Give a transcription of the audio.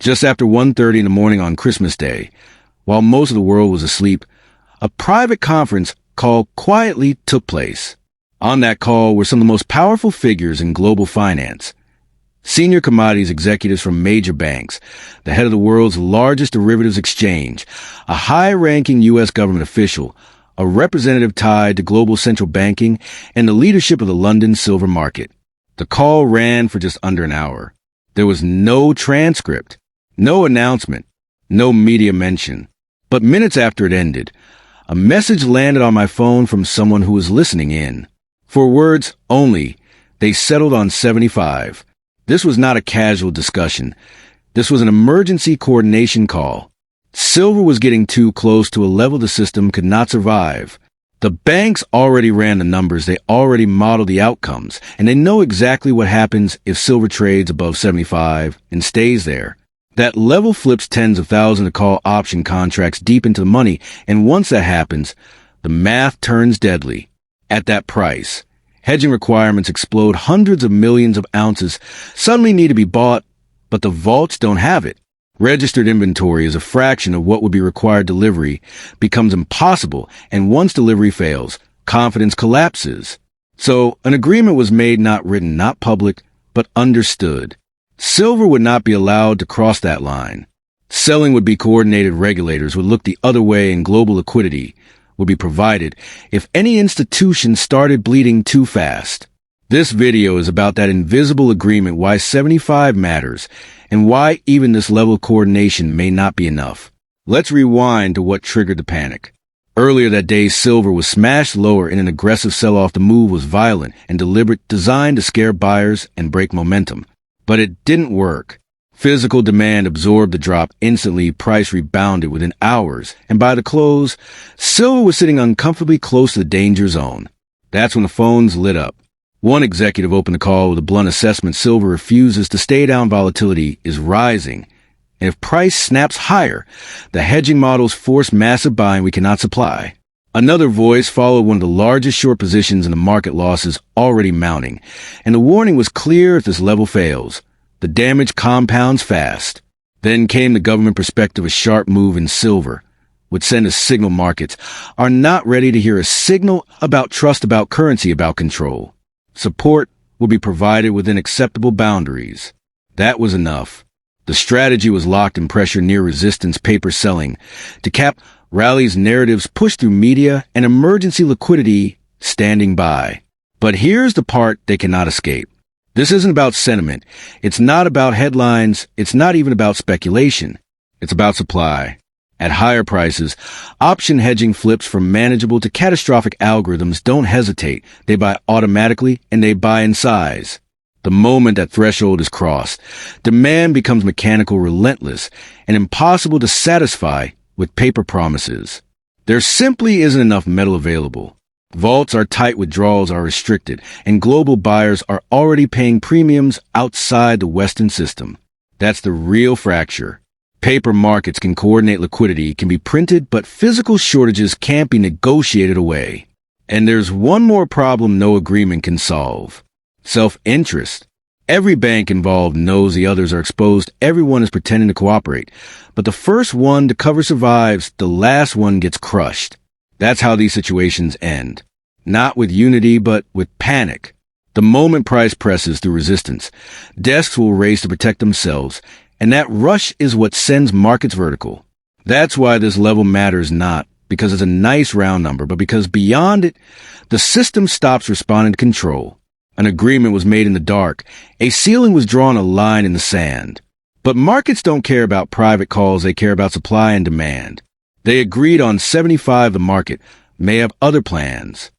Just after 1:30 in the morning on Christmas Day, while most of the world was asleep, a private conference call quietly took place. On that call were some of the most powerful figures in global finance. Senior commodities executives from major banks, the head of the world's largest derivatives exchange, a high-ranking U.S. government official, a representative tied to global central banking, and the leadership of the London silver market. The call ran for just under an hour. There was no transcript, no announcement, no media mention. But minutes after it ended, a message landed on my phone from someone who was listening in. For words only, they settled on 75. This was not a casual discussion. This was an emergency coordination call. Silver was getting too close to a level the system could not survive. The banks already ran the numbers, they already modeled the outcomes, and they know exactly what happens if silver trades above 75 and stays there. That level flips tens of thousands of call option contracts deep into the money, and once that happens, the math turns deadly. At that price, hedging requirements explode. Hundreds of millions of ounces suddenly need to be bought, but the vaults don't have it. Registered inventory is a fraction of what would be required. Delivery becomes impossible, and once delivery fails, confidence collapses. So an agreement was made, not written, not public, but understood. Silver would not be allowed to cross that line. Selling would be coordinated. Regulators would look the other way, and global liquidity would be provided if any institution started bleeding too fast. This video is about that invisible agreement, why 75 matters, and why even this level of coordination may not be enough. Let's rewind to what triggered the panic. Earlier that day, silver was smashed lower in an aggressive sell-off. The move was violent and deliberate, designed to scare buyers and break momentum. But it didn't work. Physical demand absorbed the drop instantly. Price rebounded within hours, and by the close, silver was sitting uncomfortably close to the danger zone. That's when the phones lit up. One executive opened the call with a blunt assessment: silver refuses to stay down, volatility is rising, and if price snaps higher, the hedging models force massive buying we cannot supply. Another voice followed: one of the largest short positions in the market, losses already mounting, and the warning was clear: if this level fails, the damage compounds fast. Then came the government perspective: a sharp move in silver would send a signal. Markets are not ready to hear a signal about trust, about currency, about control. Support will be provided within acceptable boundaries. That was enough. The strategy was locked in: pressure near resistance, paper selling to cap rallies, narratives pushed through media, and emergency liquidity standing by. But here's the part they cannot escape. This isn't about sentiment. It's not about headlines. It's not even about speculation. It's about supply. At higher prices, option hedging flips from manageable to catastrophic. Algorithms don't hesitate. They buy automatically, and they buy in size. The moment that threshold is crossed, demand becomes mechanical, relentless, and impossible to satisfy with paper promises. There simply isn't enough metal available. Vaults are tight, withdrawals are restricted, and global buyers are already paying premiums outside the Western system. That's the real fracture. Paper markets can coordinate, liquidity can be printed, but physical shortages can't be negotiated away. And there's one more problem no agreement can solve: self-interest. Every bank involved knows the others are exposed. Everyone is pretending to cooperate. But the first one to cover survives, the last one gets crushed. That's how these situations end. Not with unity, but with panic. The moment price presses through resistance, desks will race to protect themselves, and that rush is what sends markets vertical. That's why this level matters, not because it's a nice round number, but because beyond it, the system stops responding to control. An agreement was made in the dark. A ceiling was drawn, a line in the sand. But markets don't care about private calls. They care about supply and demand. They agreed on 75. The market may have other plans.